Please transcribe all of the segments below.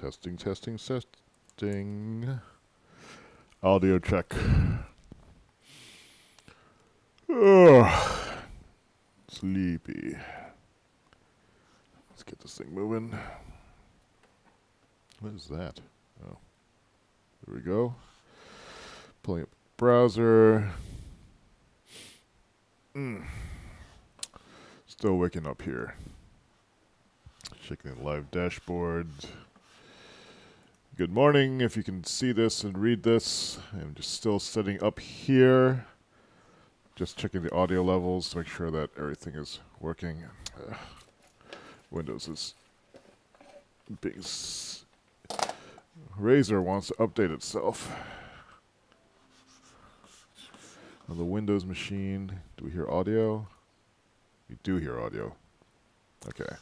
Testing, testing, testing. Audio check. Oh, sleepy. Let's get this thing moving. What is that? Oh, there we go. Pulling up browser. Still waking up here. Checking the live dashboard. Good morning. If you can see this and read this, I'm just still setting up here. Just checking the audio levels to make sure that everything is working. Windows is being... Razer wants to update itself. On the Windows machine, do we hear audio? We do hear audio. Okay.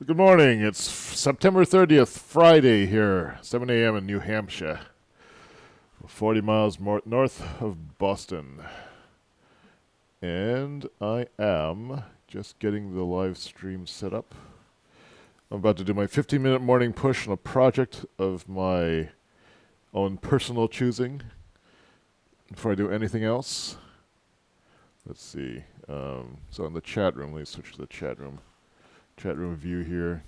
Good morning. It's September 30th, Friday here, 7 a.m. in New Hampshire, 40 miles north of Boston. And I am just getting the live stream set up. I'm about to do my 15-minute morning push on a project of my own personal choosing before I do anything else. Let's see. So in the chat room, let me switch to the chat room. Chat room view here.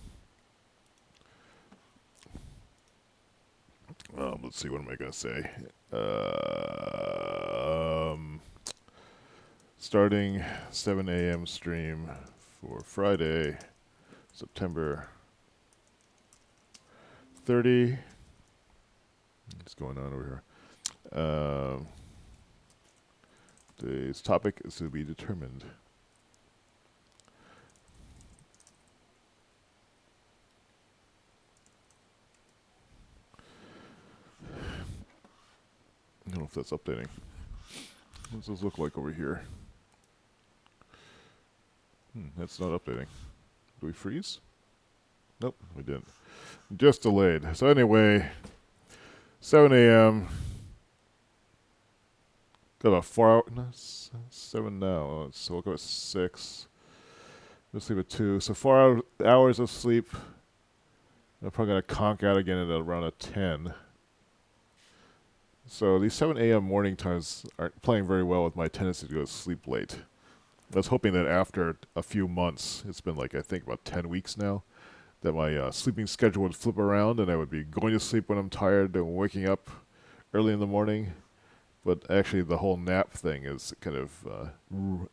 Let's see, what am I going to say? Starting 7 a.m. stream for Friday, September 30. What's going on over here? Today's topic is to be determined. I don't know if that's updating. What does this look like over here? That's not updating. Do we freeze? Nope, we didn't. Just delayed. So anyway, 7 a.m. Got about 4 hours. No, 7 now. So we'll go at 6. We'll sleep at 2. So 4 hours of sleep. I'm probably going to conk out again at around a 10. So these 7 a.m. morning times aren't playing very well with my tendency to go to sleep late. I was hoping that after a few months, it's been like I think about 10 weeks now, that my sleeping schedule would flip around and I would be going to sleep when I'm tired and waking up early in the morning. But actually the whole nap thing is kind of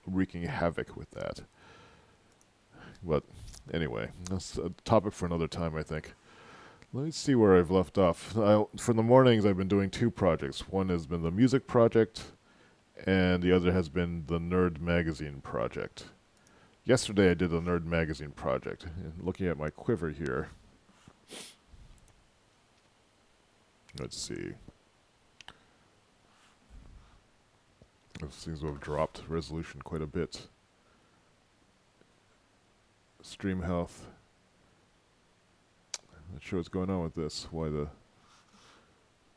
wreaking havoc with that. But anyway, that's a topic for another time, I think. Let me see where I've left off. For the mornings, I've been doing 2 projects. One has been the music project, and the other has been the Nerd Magazine project. Yesterday, I did the Nerd Magazine project. And looking at my quiver here, let's see. Those things have dropped resolution quite a bit. Stream health. Not sure what's going on with this, why the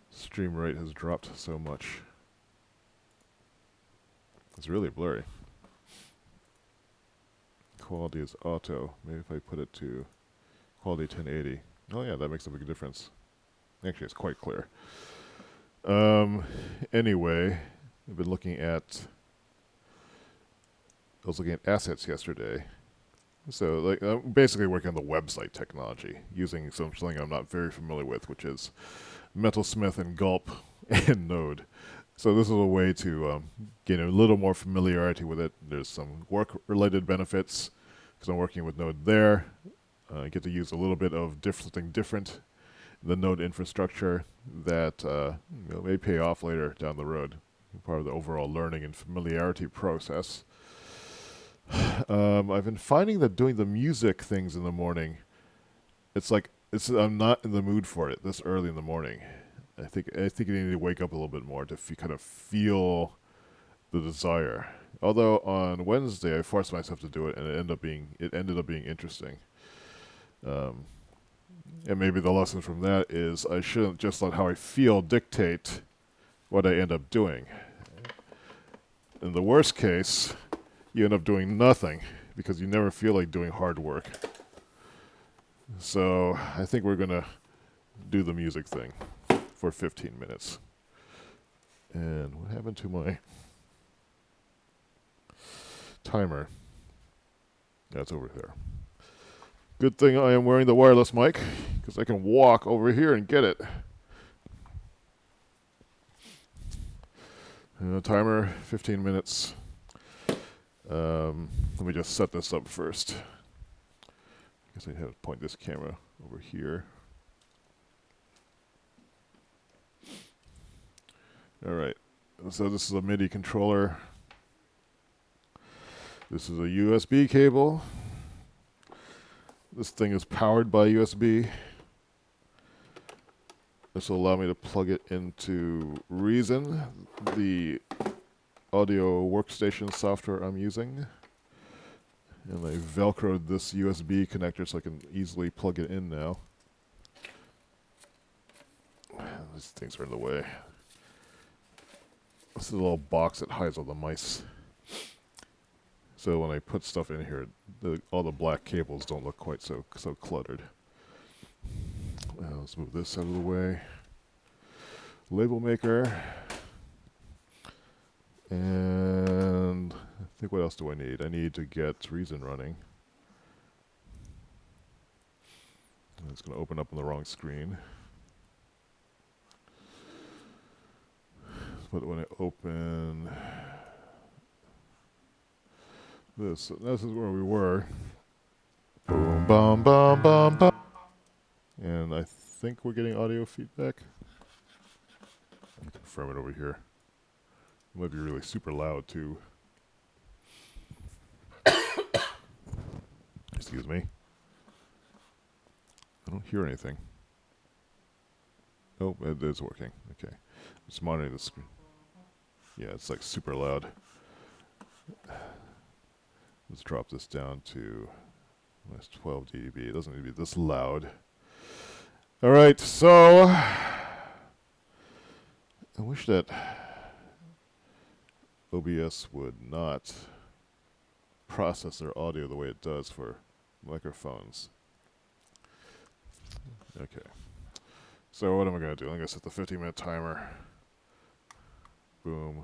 stream rate has dropped so much. It's really blurry. Quality is auto. Maybe if I put it to quality 1080. Oh yeah, that makes a big difference. Actually, it's quite clear. Anyway, I've been looking at... I was looking at assets yesterday. So, like, I'm basically working on the website technology, using something I'm not very familiar with, which is Metalsmith and Gulp and Node. So this is a way to gain a little more familiarity with it. There's some work-related benefits, because I'm working with Node there. I get to use a little bit of something different in the Node infrastructure that may pay off later down the road, part of the overall learning and familiarity process. I've been finding that doing the music things in the morning, I'm not in the mood for it this early in the morning. I think I need to wake up a little bit more to kind of feel the desire. Although on Wednesday I forced myself to do it, and it ended up being interesting. And maybe the lesson from that is I shouldn't just let how I feel dictate what I end up doing. In the worst case, you end up doing nothing because you never feel like doing hard work. So I think we're going to do the music thing for 15 minutes. And what happened to my timer? That's over there. Good thing I am wearing the wireless mic, because I can walk over here and get it. Timer, 15 minutes. Let me just set this up first. I guess I have to point this camera over here. Alright, so this is a MIDI controller. This is a USB cable. This thing is powered by USB. This will allow me to plug it into Reason, the audio workstation software I'm using. And I velcroed this USB connector so I can easily plug it in now. These things are in the way. This is a little box that hides all the mice. So when I put stuff in here, all the black cables don't look quite so cluttered. Let's move this out of the way. Label maker. And I think what else do I need? I need to get Reason running. It's going to open up on the wrong screen. But when I open this is where we were. Boom, bum, bum, bum, bum. And I think we're getting audio feedback. Let me confirm it over here. It might be really super loud too. Excuse me. I don't hear anything. Oh, it is working. Okay. Just monitoring the screen. Yeah, it's like super loud. Let's drop this down to minus 12 dB. It doesn't need to be this loud. All right, so I wish that OBS would not process their audio the way it does for microphones. Okay. So what am I going to do? I'm going to set the 15-minute timer. Boom.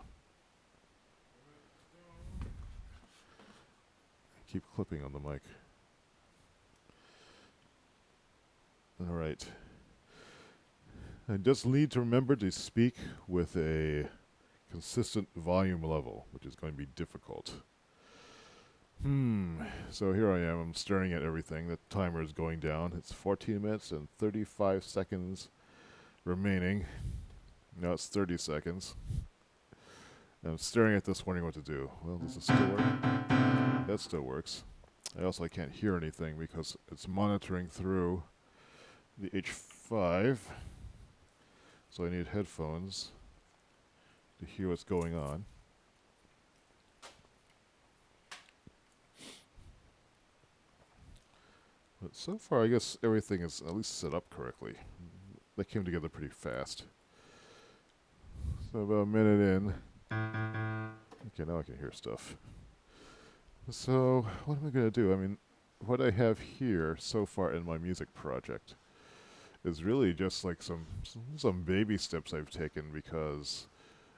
Keep clipping on the mic. All right. I just need to remember to speak with a consistent volume level, which is going to be difficult. So here I am. I'm staring at everything. The timer is going down. It's 14 minutes and 35 seconds remaining. Now it's 30 seconds. And I'm staring at this, wondering what to do. Well, does it still work? That still works. I can't hear anything because it's monitoring through the H5. So I need headphones to hear what's going on. But so far, I guess everything is at least set up correctly. They came together pretty fast. So about a minute in. Okay, now I can hear stuff. So what am I going to do? I mean, what I have here so far in my music project is really just like some baby steps I've taken because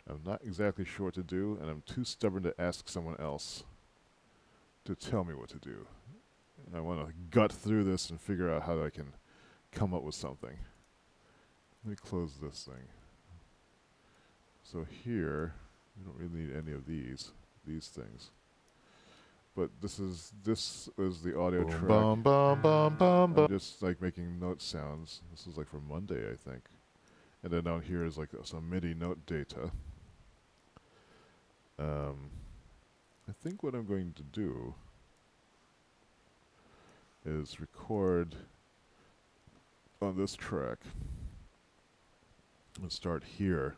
I'm not exactly sure what to do, and I'm too stubborn to ask someone else to tell me what to do. And I want to gut through this and figure out how I can come up with something. Let me close this thing. So here, we don't really need any of these things. But this is the audio track. Bum, bum, bum, bum, bum. I'm just like making note sounds. This is like for Monday, I think. And then down here is like some MIDI note data. I think what I'm going to do is record on this track and start here.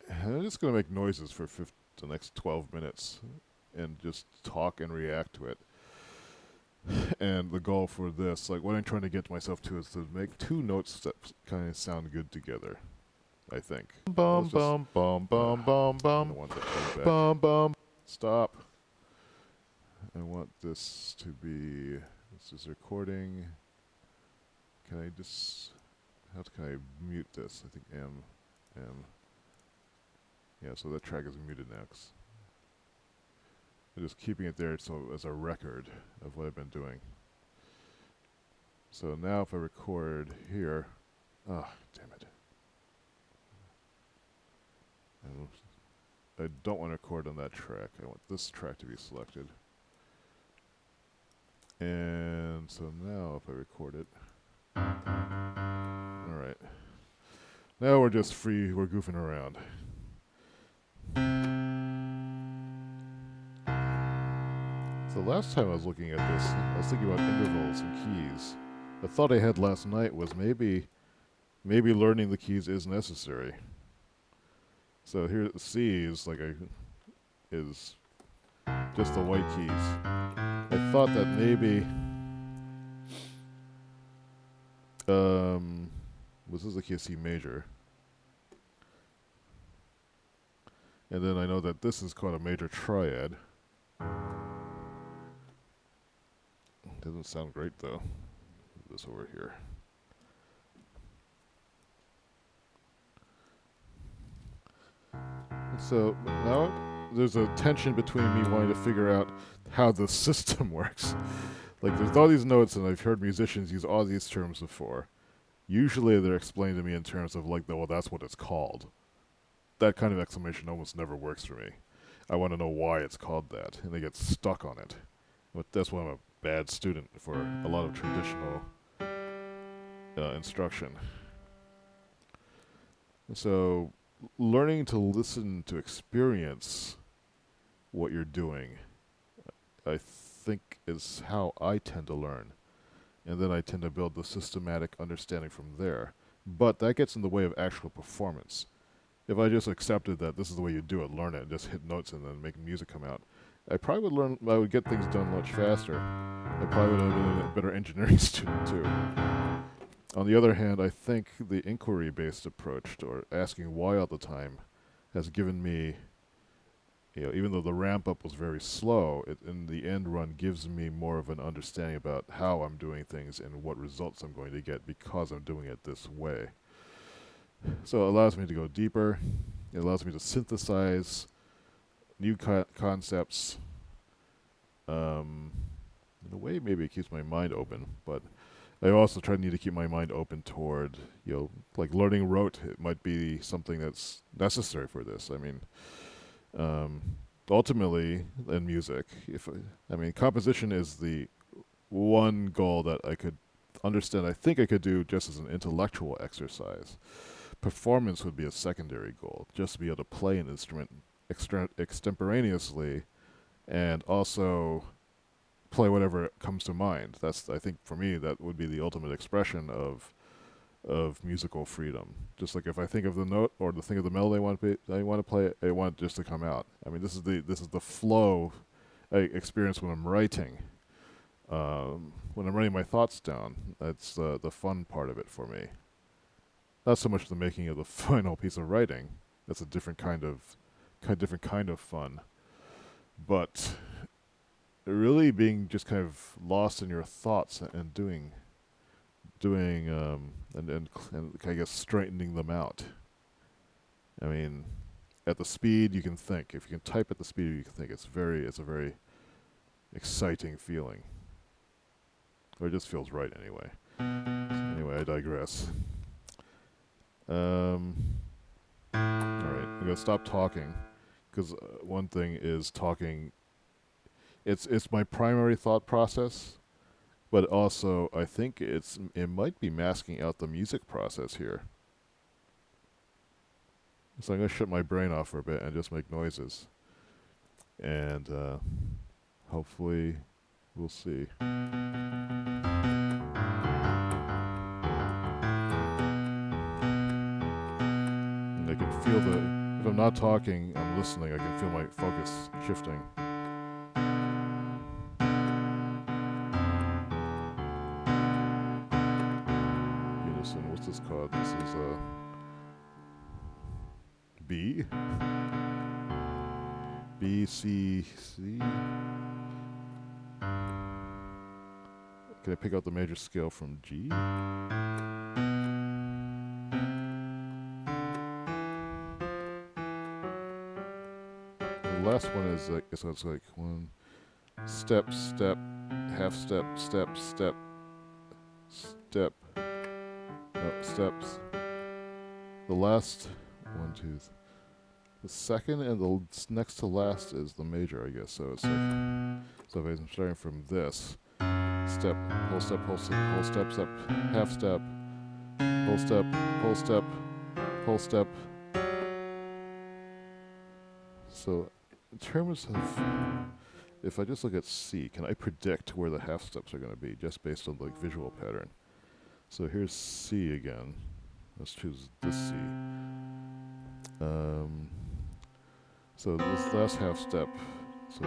And I'm just going to make noises for the next 12 minutes and just talk and react to it. And the goal for this, like what I'm trying to get myself to, is to make two notes that kind of sound good together, I think. Bum, bum, bum, bum, bum, bum, bum, bum. Stop. I want this to be, this is recording. I just... How can I mute this? I think M. Yeah, so that track is muted next. I'm just keeping it there so as a record of what I've been doing. So now if I record here... Ah, damn it. I don't want to record on that track. I want this track to be selected. And so now if I record it... Alright. Now we're just free, we're goofing around. So last time I was looking at this, I was thinking about intervals and keys. The thought I had last night was maybe learning the keys is necessary. So here C is like is just the white keys. I thought that maybe this is the key of C major. And then I know that this is called a major triad. Doesn't sound great though. Move this over here. So now there's a tension between me wanting to figure out how the system works. Like there's all these notes, and I've heard musicians use all these terms before. Usually they're explained to me in terms of like, well, that's what it's called. That kind of explanation almost never works for me. I want to know why it's called that, and they get stuck on it. But that's why I'm a bad student for a lot of traditional instruction. So learning to listen to experience what you're doing, I think is how I tend to learn. And then I tend to build the systematic understanding from there. But that gets in the way of actual performance. If I just accepted that this is the way you do it, learn it, and just hit notes and then make music come out, I would get things done much faster. I probably would have been a better engineering student too. On the other hand, I think the inquiry-based approach, or asking why all the time, has given me, even though the ramp-up was very slow, it in the end run gives me more of an understanding about how I'm doing things and what results I'm going to get because I'm doing it this way. So it allows me to go deeper. It allows me to synthesize new concepts. In a way, maybe it keeps my mind open, but I also need to keep my mind open toward, like learning rote. It might be something that's necessary for this. I mean, ultimately, in music, composition is the one goal that I could understand. I think I could do just as an intellectual exercise. Performance would be a secondary goal, just to be able to play an instrument extemporaneously and also play whatever comes to mind. I think for me, that would be the ultimate expression of musical freedom. Just like if I think of the note or the thing of the melody I want to play, I want it just to come out. I mean, this is the flow I experience when I'm writing. When I'm writing my thoughts down, that's the fun part of it for me. Not so much the making of the final piece of writing. That's a different kind of fun. But really being just kind of lost in your thoughts and doing and I guess straightening them out. I mean, at the speed you can think. If you can type at the speed you can think, it's a very exciting feeling. Or it just feels right anyway. Anyway, I digress. Alright, I'm going to stop talking, because one thing is talking, it's my primary thought process, but also I think it might be masking out the music process here. So I'm going to shut my brain off for a bit and just make noises. And hopefully we'll see. I can feel if I'm not talking, I'm listening, I can feel my focus shifting. Unison, what's this called? This is B? B, C, C? Can I pick out the major scale from G? The last one is like, so it's like one step, step, half step, step, step, step, no, steps. The last one, two, the second and the next to last is the major, I guess. So it's like, so if I'm starting from this, step, whole step, whole step, whole step, step, half step, whole step, whole step, whole step. So in terms of, if I just look at C, can I predict where the half steps are going to be just based on like visual pattern? So here's C again. Let's choose this C. So this last half step, so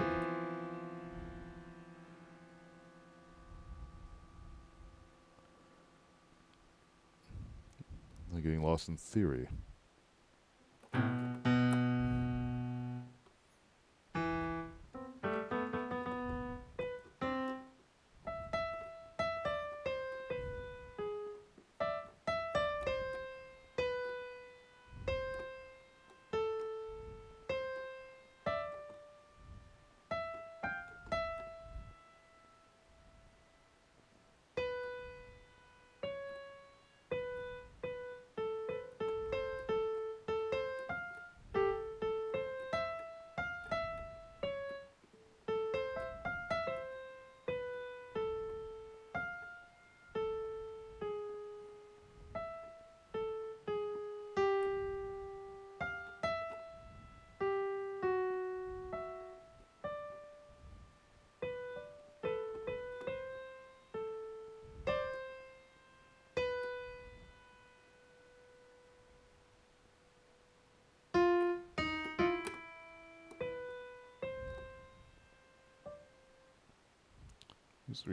I'm getting lost in theory. Let's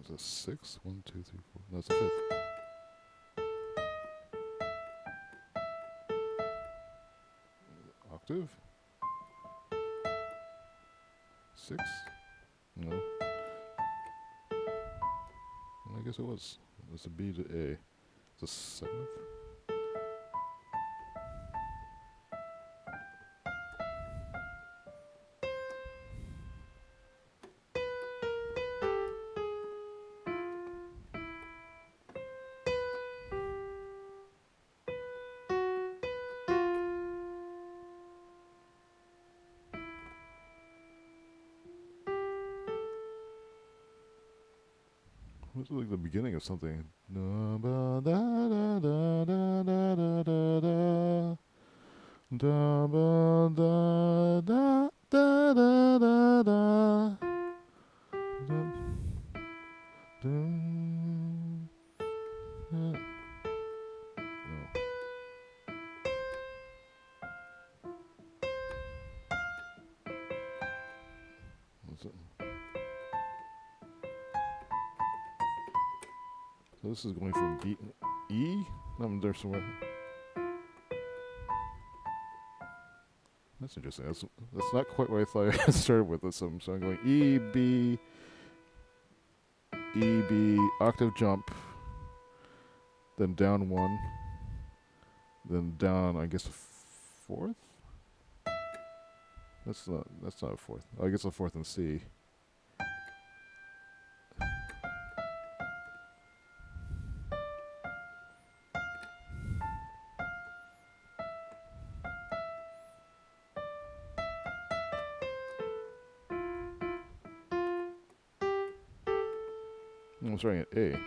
Was that 6? 1, 2, 3, 4. No, it's a fifth. Octave? 6? No. I guess it was. It's a B to A. It's a seventh. It was like the beginning of something. Da ba da da da da da da da da. Da ba da da da da da da. No. What's it? So this is going from B, E? I'm there somewhere. That's interesting. That's not quite what I thought I started with this. So I'm going E, B, E, B, octave jump, then down one, then down, I guess, a fourth? That's not a fourth. I guess a fourth in C. I'm starting at A.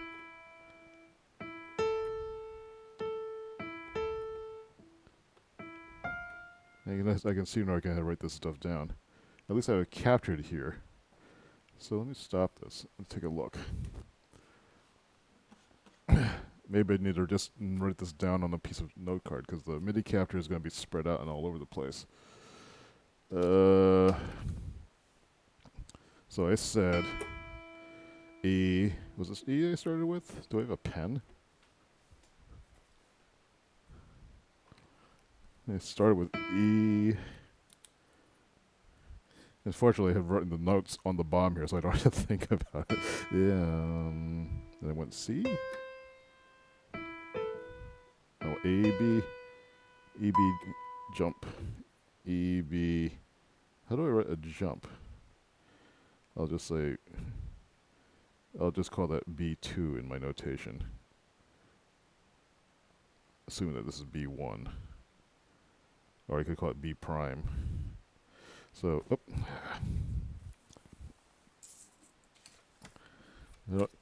I can see now I can write this stuff down. At least I have it captured here. So let me stop this and take a look. maybe I need to just write this down on a piece of note card because the MIDI capture is going to be spread out and all over the place. So I said E. Was this E I started with? Do I have a pen? I started with E. Unfortunately, I have written the notes on the bottom here, so I don't have to think about it. Yeah. Then I went C. Oh, A, B. E, B, jump. E, B. How do I write a jump? I'll just say, I'll just call that B2 in my notation. Assuming that this is B1. Or I could call it B prime. So,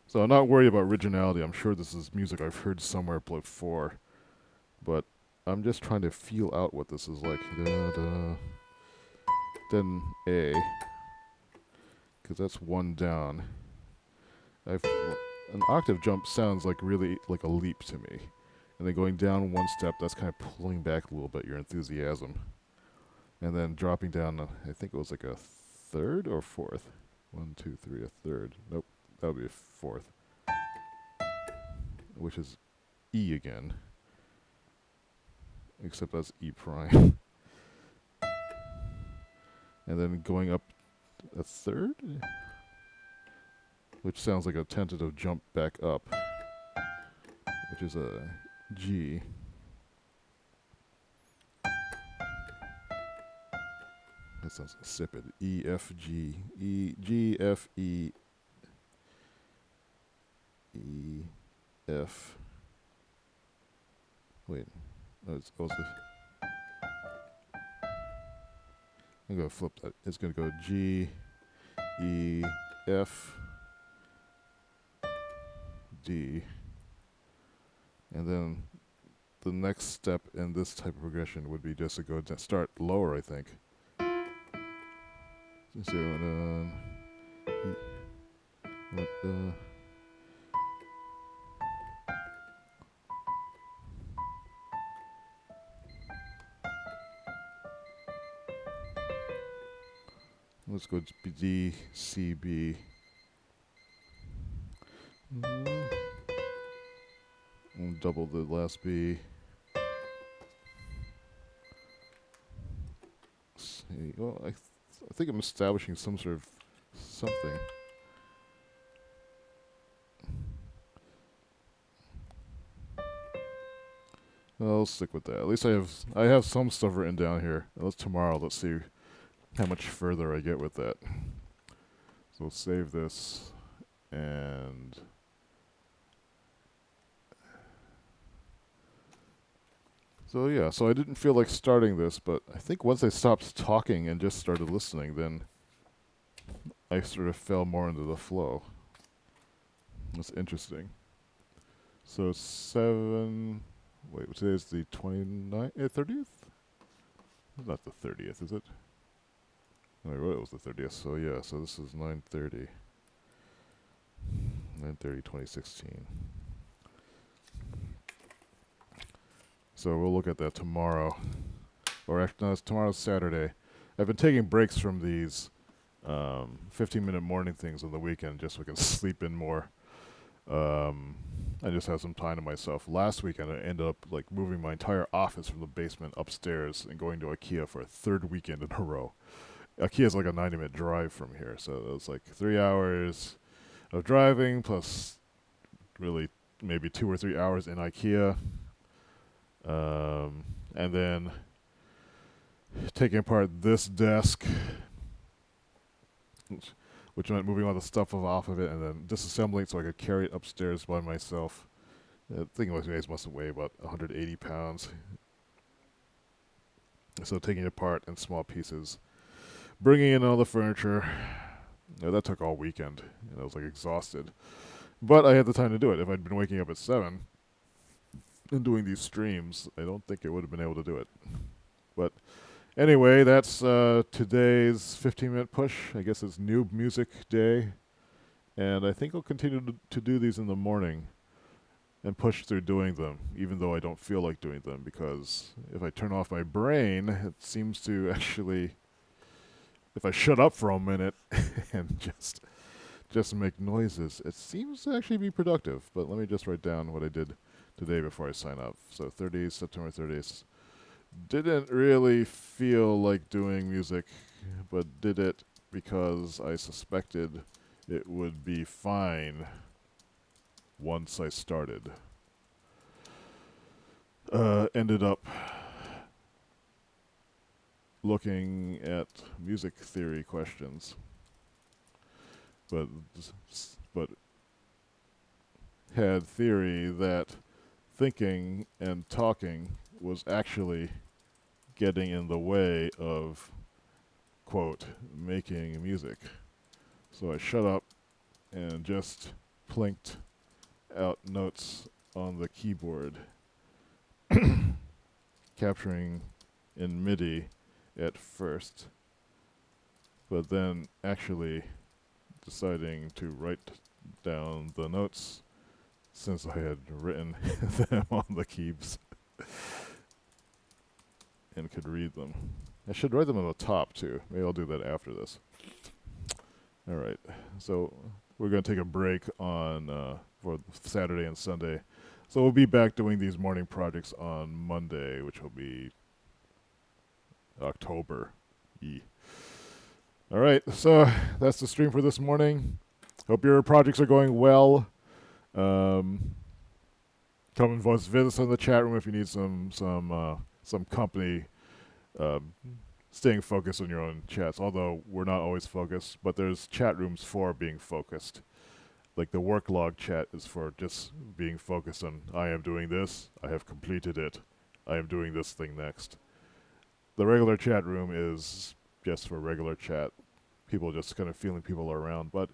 so I'm not worried about originality. I'm sure this is music I've heard somewhere before. But I'm just trying to feel out what this is like. Da, da. Then A. Because that's one down. An octave jump sounds like really like a leap to me. And then going down one step, that's kind of pulling back a little bit your enthusiasm. And then dropping down, I think it was like a third or fourth. 1, 2, 3, a third. Nope, that would be a fourth. Which is E again. Except that's E prime. And then going up a third? Which sounds like a tentative jump back up. Which is a G. That sounds insipid. E, F, G. E, G, F, E. E, F. Wait. No, it's also. I'm going to flip that. It's going to go G, E, F, D. And then the next step in this type of progression would be just to go to start lower, I think. So, let's go D, C, B. And double the last B. C. Well, I think I'm establishing some sort of something. I'll stick with that. At least I have some stuff written down here. Let's tomorrow. Let's see how much further I get with that. So save this and. So yeah, so I didn't feel like starting this, but I think once I stopped talking and just started listening, then I sort of fell more into the flow. That's interesting. So 7. Wait, today's the 29th? 30th? It's not the 30th, is it? No, I wrote it was the 30th. So yeah, so this is 9:30. 9:30, 2016. So we'll look at that tomorrow. Or actually, no, tomorrow's Saturday. I've been taking breaks from these 15-minute morning things on the weekend just so I can sleep in more. I just have some time to myself. Last weekend, I ended up like moving my entire office from the basement upstairs and going to IKEA for a third weekend in a row. IKEA is like a 90-minute drive from here, so it was like 3 hours of driving plus really maybe 2 or 3 hours in IKEA. And then taking apart this desk, which meant moving all the stuff off of it and then disassembling it so I could carry it upstairs by myself. I think it must weigh about 180 pounds. So taking it apart in small pieces, bringing in all the furniture. That took all weekend, and I was like exhausted. But I had the time to do it. If I'd been waking up at 7 and doing these streams, I don't think I would have been able to do it. But anyway, that's today's 15-minute push. I guess it's Noob Music Day. And I think I'll continue to do these in the morning. and push through doing them, even though I don't feel like doing them, because if I turn off my brain, it seems to actually, if I shut up for a minute and just make noises, it seems to actually be productive. But let me just write down what I did today before I sign up. So 30th, September 30th. Didn't really feel like doing music, but did it because I suspected it would be fine once I started. Ended up looking at music theory questions, but had theory that thinking and talking was actually getting in the way of, quote, making music. So I shut up and just plinked out notes on the keyboard, capturing in MIDI at first, but then actually deciding to write down the notes since I had written them on the keys and could read them. I should write them on the top too. Maybe I'll do that after this. All right, so we're going to take a break on for Saturday and Sunday. So we'll be back doing these morning projects on Monday, which will be October. All right, so that's the stream for this morning. Hope your projects are going well. Come and visit us in the chat room if you need some company. Staying focused on your own chats, although we're not always focused, but there's chat rooms for being focused. Like the work log chat is for just being focused on, I am doing this, I have completed it, I am doing this thing next. The regular chat room is just for regular chat, people just kind of feeling people are around, but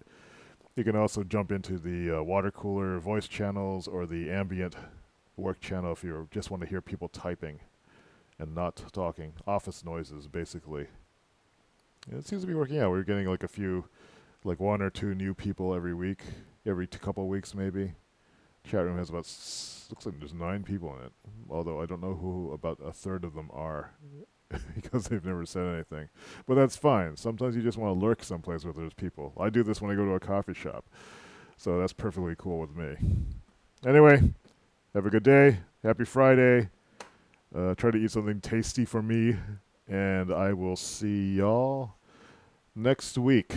you can also jump into the water cooler voice channels or the ambient work channel if you just want to hear people typing and not talking. Office noises, basically. And it seems to be working out. We're getting like a few, like 1 or 2 new people every week, every couple weeks maybe. Chat room has about, looks like there's 9 people in it. Although I don't know who about a third of them are because they've never said anything. But that's fine. Sometimes you just want to lurk someplace where there's people. I do this when I go to a coffee shop. So that's perfectly cool with me. Anyway, have a good day. Happy Friday. Try to eat something tasty for me, and I will see y'all next week.